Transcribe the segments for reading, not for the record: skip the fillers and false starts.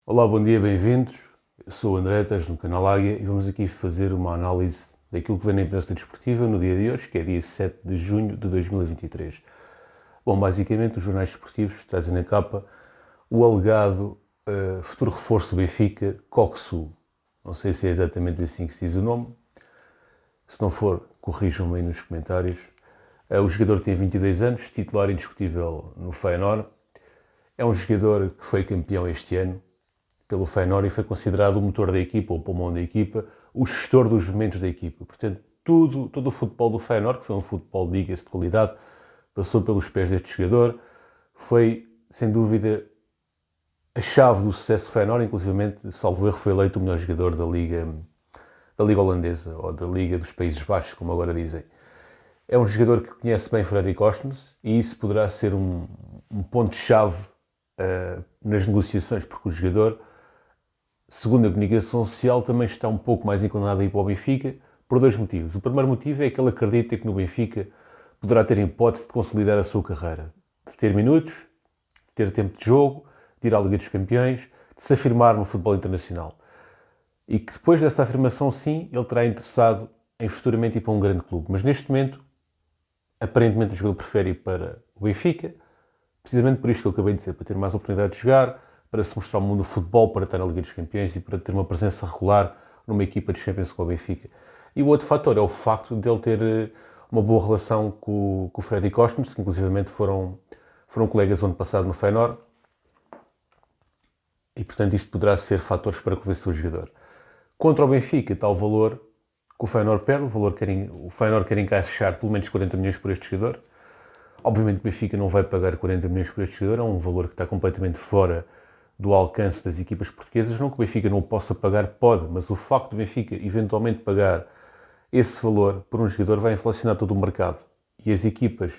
Olá, bom dia, bem-vindos. Eu sou o André, estás no canal Águia e vamos aqui fazer uma análise daquilo que vem na imprensa desportiva no dia de hoje, que é dia 7 de junho de 2023. Bom, basicamente os jornais desportivos trazem na capa o alegado futuro reforço do Benfica, Coxu. Não sei se é exatamente assim que se diz o nome. Se não for, corrijam-me aí nos comentários. O jogador tem 22 anos, titular indiscutível no Feyenoord. É um jogador que foi campeão este ano pelo Feyenoord e foi considerado o motor da equipa, o pulmão da equipa, o gestor dos momentos da equipa. Portanto, todo o futebol do Feyenoord, que foi um futebol, diga-se, de qualidade, passou pelos pés deste jogador, foi, sem dúvida, a chave do sucesso do Feyenoord, inclusivamente, salvo erro, foi eleito o melhor jogador da Liga Holandesa, ou da Liga dos Países Baixos, como agora dizem. É um jogador que conhece bem Fredrik Ostens e isso poderá ser um ponto-chave nas negociações, porque o jogador, segundo a comunicação social, também está um pouco mais inclinado a ir para o Benfica, por dois motivos. O primeiro motivo é que ele acredita que no Benfica poderá ter a hipótese de consolidar a sua carreira, de ter minutos, de ter tempo de jogo, de ir à Liga dos Campeões, de se afirmar no futebol internacional. E que depois dessa afirmação, sim, ele terá interessado em futuramente ir para um grande clube. Mas neste momento, aparentemente o jogador prefere ir para o Benfica, precisamente por isto que eu acabei de dizer, para ter mais oportunidade de jogar, para se mostrar ao mundo do futebol, para estar na Liga dos Campeões e para ter uma presença regular numa equipa de Champions com o Benfica. E o outro fator é o facto de ele ter uma boa relação com o Fredrik Ostens, que inclusivamente foram colegas o ano passado no Feyenoord, e portanto isto poderá ser fatores para convencer o jogador. Contra o Benfica está o valor que o Feyenoord perde, o Feyenoord quer encaixar pelo menos 40 milhões por este jogador. Obviamente o Benfica não vai pagar 40 milhões por este jogador, é um valor que está completamente fora do alcance das equipas portuguesas. Não que o Benfica não o possa pagar, pode, mas o facto do Benfica eventualmente pagar esse valor por um jogador vai inflacionar todo o mercado. E as equipas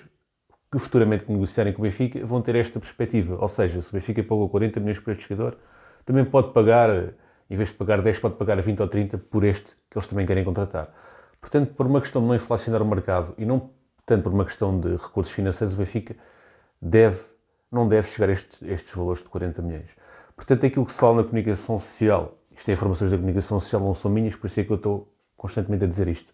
que futuramente negociarem com o Benfica vão ter esta perspectiva. Ou seja, se o Benfica pagou 40 milhões por este jogador, também pode pagar, em vez de pagar 10, pode pagar 20 ou 30 por este que eles também querem contratar. Portanto, por uma questão de não inflacionar o mercado e não tanto por uma questão de recursos financeiros, o Benfica não deve chegar a estes valores de 40 milhões. Portanto, aquilo que se fala na comunicação social, isto é informações da comunicação social, não são minhas, por isso é que eu estou constantemente a dizer isto.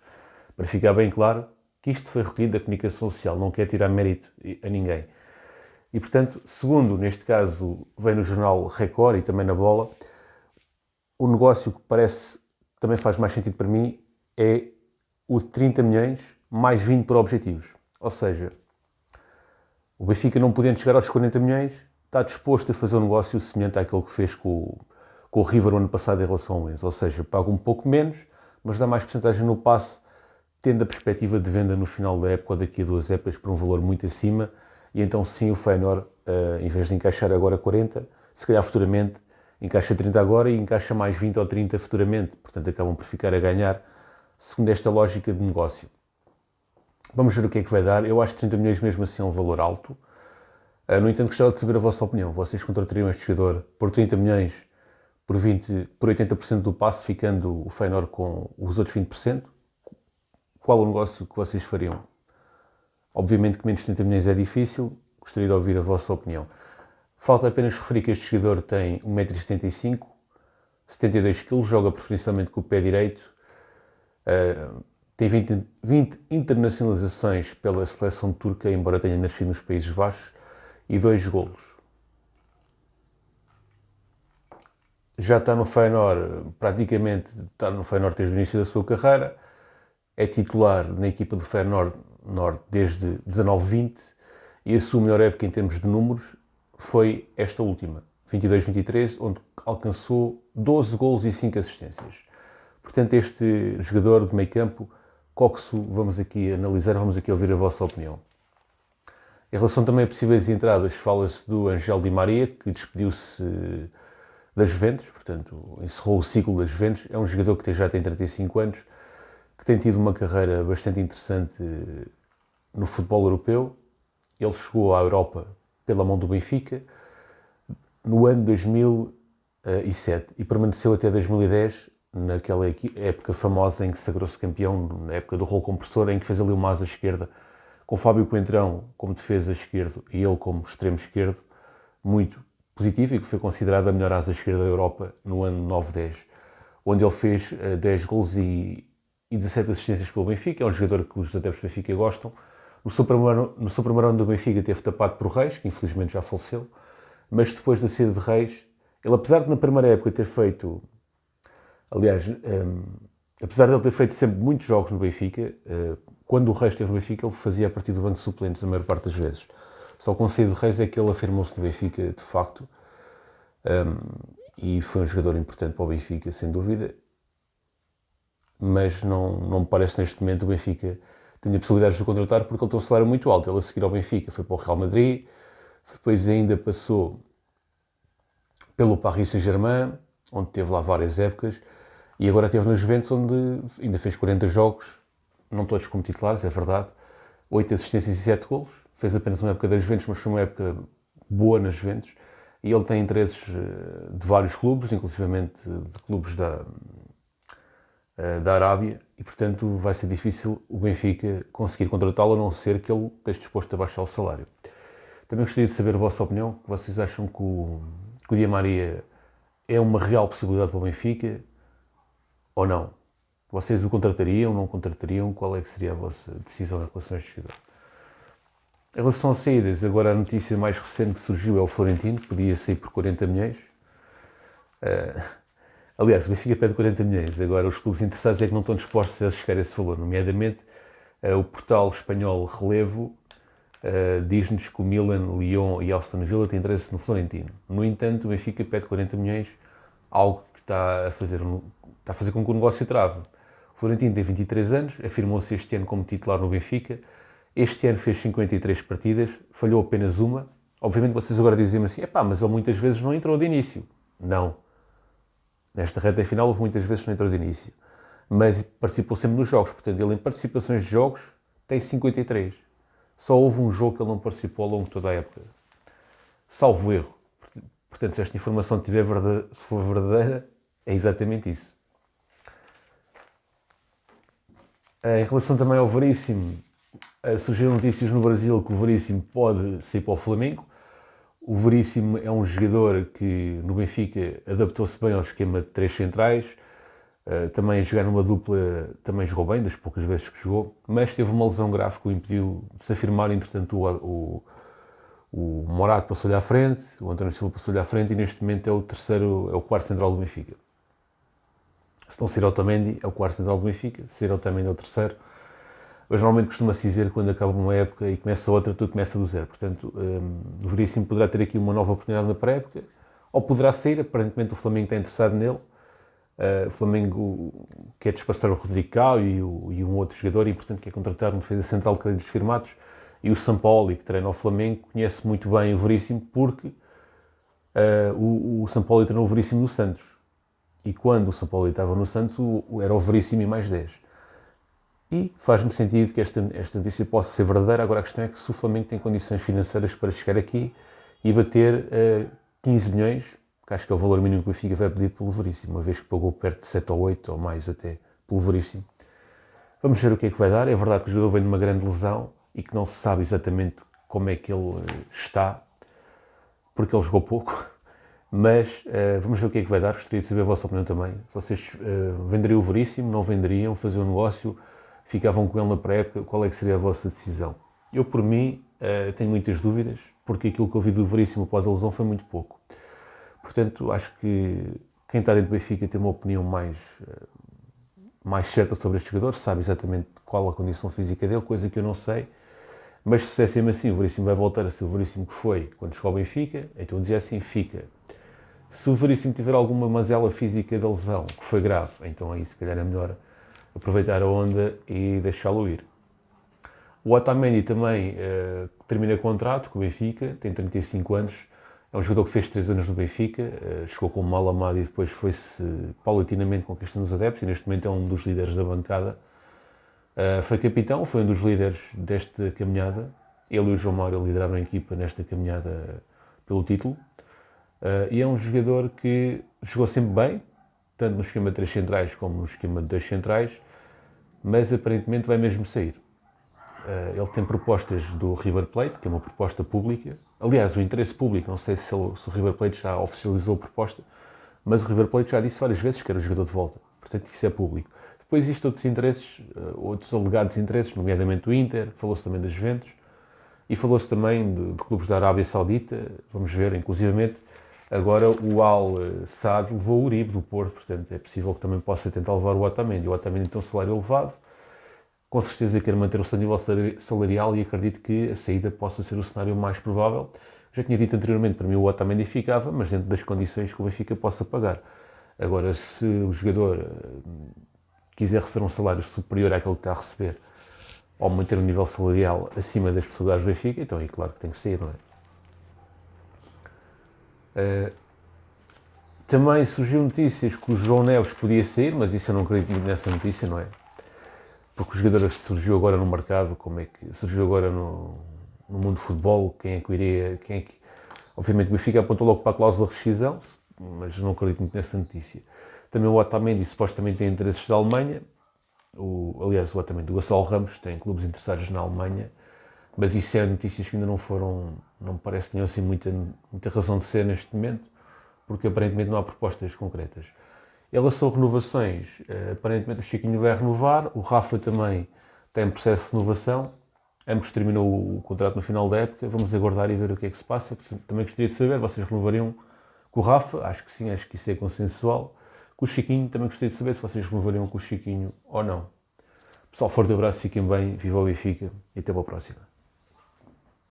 Para ficar bem claro que isto foi recolhido da comunicação social, não quer tirar mérito a ninguém. E, portanto, segundo, neste caso, vem no jornal Record e também na Bola, o negócio que parece também faz mais sentido para mim é o de 30 milhões mais 20 por objetivos. Ou seja, o Benfica, não podendo chegar aos 40 milhões, está disposto a fazer um negócio semelhante àquele que fez com o River no ano passado em relação ao Enzo. Ou seja, paga um pouco menos, mas dá mais porcentagem no passe, tendo a perspectiva de venda no final da época ou daqui a 2 épocas por um valor muito acima. E então sim, o Feyenoord, em vez de encaixar agora 40, se calhar futuramente encaixa 30 agora e encaixa mais 20 ou 30 futuramente. Portanto, acabam por ficar a ganhar, segundo esta lógica de negócio. Vamos ver o que é que vai dar. Eu acho que 30 milhões mesmo assim é um valor alto. No entanto, gostava de saber a vossa opinião. Vocês contratariam este jogador por 30 milhões, por 80% do passe, ficando o Feyenoord com os outros 20%? Qual o negócio que vocês fariam? Obviamente que menos de 30 milhões é difícil. Gostaria de ouvir a vossa opinião. Falta apenas referir que este jogador tem 1,75 m, 72 kg, joga preferencialmente com o pé direito, tem 20 internacionalizações pela seleção turca, embora tenha nascido nos Países Baixos, e 2 golos. Já está no Feyenoord, praticamente está no Feyenoord desde o início da sua carreira, é titular na equipa do Feyenoord desde 19-20 e a sua melhor época em termos de números foi esta última, 22-23, onde alcançou 12 golos e 5 assistências. Portanto, este jogador de meio campo, Coxu, vamos aqui analisar, vamos aqui ouvir a vossa opinião. Em relação também a possíveis entradas, fala-se do Ángel Di Maria, que despediu-se da Juventus, portanto, encerrou o ciclo da Juventus. É um jogador que já tem 35 anos, que tem tido uma carreira bastante interessante no futebol europeu. Ele chegou à Europa pela mão do Benfica no ano 2007 e permaneceu até 2010, naquela época famosa em que sagrou-se campeão, na época do rolo compressor, em que fez ali uma asa esquerda, com Fábio Coentrão como defesa esquerdo e ele como extremo esquerdo, muito positivo e que foi considerado a melhor asa esquerda da Europa no ano 9-10, onde ele fez 10 gols e 17 assistências pelo Benfica. É um jogador que os adeptos do Benfica gostam. No seu primeiro ano do Benfica teve tapado por Reis, que infelizmente já faleceu, mas depois da saída de Reis, ele, apesar de na primeira época ter feito, aliás, apesar de ele ter feito sempre muitos jogos no Benfica, quando o Reis esteve no Benfica, ele fazia a partir do banco de suplentes a maior parte das vezes. Só com a saída de Reis é que ele afirmou-se no Benfica, de facto, e foi um jogador importante para o Benfica, sem dúvida, mas não me parece neste momento o Benfica tenha possibilidades de o contratar porque ele tem um salário muito alto. Ele, a seguir ao Benfica, foi para o Real Madrid, depois ainda passou pelo Paris Saint-Germain, onde teve lá várias épocas, e agora esteve na Juventus, onde ainda fez 40 jogos, não todos como titulares, é verdade, 8 assistências e 7 golos. Fez apenas uma época da Juventus, mas foi uma época boa nas Juventus, e ele tem interesses de vários clubes, inclusivamente de clubes da Arábia, e portanto vai ser difícil o Benfica conseguir contratá-lo, a não ser que ele esteja disposto a baixar o salário. Também gostaria de saber a vossa opinião. Vocês acham que o Di Maria é uma real possibilidade para o Benfica ou não? Vocês o contratariam, não contratariam? Qual é que seria a vossa decisão em relação a este jogador? Em relação a saídas, agora a notícia mais recente que surgiu é o Florentino, que podia sair por 40 milhões. Aliás, o Benfica pede 40 milhões, agora os clubes interessados é que não estão dispostos a chegar a esse valor, nomeadamente o portal espanhol Relevo diz-nos que o Milan, Lyon e Aston Villa têm interesse no Florentino. No entanto, o Benfica pede 40 milhões, algo que está a fazer com que o negócio trave. O Florentino tem 23 anos, afirmou-se este ano como titular no Benfica. Este ano fez 53 partidas, falhou apenas uma. Obviamente vocês agora dizem-me assim, mas ele muitas vezes não entrou de início. Não. Nesta reta final houve muitas vezes que não entrou de início. Mas participou sempre nos jogos. Portanto, ele em participações de jogos tem 53. Só houve um jogo que ele não participou ao longo de toda a época. Salvo erro. Portanto, se esta informação se for verdadeira, é exatamente isso. Em relação também ao Veríssimo, surgiram notícias no Brasil que o Veríssimo pode sair para o Flamengo. O Veríssimo é um jogador que no Benfica adaptou-se bem ao esquema de 3 centrais, também a jogar numa dupla também jogou bem, das poucas vezes que jogou, mas teve uma lesão grave que o impediu de se afirmar. Entretanto o Morato passou-lhe à frente, o António Silva passou-lhe à frente e neste momento é o quarto central do Benfica. Se não ser Otamendi, é o quarto central do Benfica, se ser Otamendi é o terceiro. Mas normalmente costuma-se dizer que quando acaba uma época e começa outra, tudo começa do zero. Portanto, o Veríssimo poderá ter aqui uma nova oportunidade na pré-época, ou poderá sair. Aparentemente o Flamengo está interessado nele. O Flamengo quer despassar o Rodrigo Caio e um outro jogador e, portanto, quer contratar um defesa central de créditos firmados. E o Sampaoli, que treina o Flamengo, conhece muito bem o Veríssimo porque o Sampaoli treinou o Veríssimo no Santos. E quando o Sampaoli estava no Santos, era o Veríssimo e mais 10. E faz-me sentido que esta notícia possa ser verdadeira. Agora a questão é que se o Flamengo tem condições financeiras para chegar aqui e bater 15 milhões, que acho que é o valor mínimo que o Benfica vai pedir pelo Veríssimo, uma vez que pagou perto de 7 ou 8 ou mais até pelo Veríssimo. Vamos ver o que é que vai dar. É verdade que o jogador vem de uma grande lesão e que não se sabe exatamente como é que ele está, porque ele jogou pouco. Mas vamos ver o que é que vai dar. Gostaria de saber a vossa opinião também. Vocês venderiam o Veríssimo? Não venderiam? Faziam um negócio? Ficavam com ele na pré-época? Qual é que seria a vossa decisão? Eu, por mim, tenho muitas dúvidas, porque aquilo que eu vi do Veríssimo após a lesão foi muito pouco. Portanto, acho que quem está dentro do Benfica tem uma opinião mais certa sobre este jogador, sabe exatamente qual a condição física dele, coisa que eu não sei. Mas se é sempre assim, o Veríssimo vai voltar a ser o Veríssimo que foi quando chegou ao Benfica, então eu dizia assim, fica. Se o Veríssimo tiver alguma mazela física da lesão, que foi grave, então aí se calhar é melhor aproveitar a onda e deixá-lo ir. O Otamendi também termina contrato com o Benfica, tem 35 anos, é um jogador que fez 3 anos no Benfica, chegou como mal amado e depois foi-se paulatinamente conquistando os adeptos e neste momento é um dos líderes da bancada. Foi capitão, foi um dos líderes desta caminhada. Ele e o João Mário lideraram a equipa nesta caminhada pelo título. E é um jogador que jogou sempre bem, tanto no esquema de 3 centrais como no esquema de 2 centrais, mas aparentemente vai mesmo sair. Ele tem propostas do River Plate, que é uma proposta pública. Aliás, o interesse público, não sei se o River Plate já oficializou a proposta, mas o River Plate já disse várias vezes que era o jogador de volta. Portanto, isso é público. Depois existem outros interesses, outros alegados interesses, nomeadamente o Inter, falou-se também das Juventus, e falou-se também de clubes da Arábia Saudita, vamos ver, inclusivamente, agora o Al Saad levou o Uribe do Porto, portanto é possível que também possa tentar levar o Otamendi. O Otamendi tem um salário elevado, com certeza quer manter o seu nível salarial e acredito que a saída possa ser o cenário mais provável. Já tinha dito anteriormente, para mim o Otamendi ficava, mas dentro das condições que o Benfica possa pagar. Agora, se o jogador quiser receber um salário superior àquele que está a receber, ou manter um nível salarial acima das possibilidades do Benfica, então é claro que tem que sair, não é? Também surgiu notícias que o João Neves podia sair, mas isso eu não acredito muito nessa notícia, não é? Porque o jogador surgiu agora no mercado, como é que surgiu agora no mundo do futebol, quem é que iria, obviamente o Benfica apontou logo para a cláusula de rescisão, mas não acredito muito nessa notícia. Também o Otamendi supostamente tem interesses da Alemanha, aliás o Otamendi, o Gonçalo Ramos tem clubes interessados na Alemanha, mas isso é notícias que ainda não me parece que tenham assim muita razão de ser neste momento, porque aparentemente não há propostas concretas. Em relação a renovações, aparentemente o Chiquinho vai renovar, o Rafa também tem processo de renovação, ambos terminou o contrato no final da época, vamos aguardar e ver o que é que se passa. Portanto, também gostaria de saber, vocês renovariam com o Rafa? Acho que sim, acho que isso é consensual. Com o Chiquinho, também gostaria de saber se vocês renovariam com o Chiquinho ou não. Pessoal, forte abraço, fiquem bem, viva o Benfica e até para a próxima.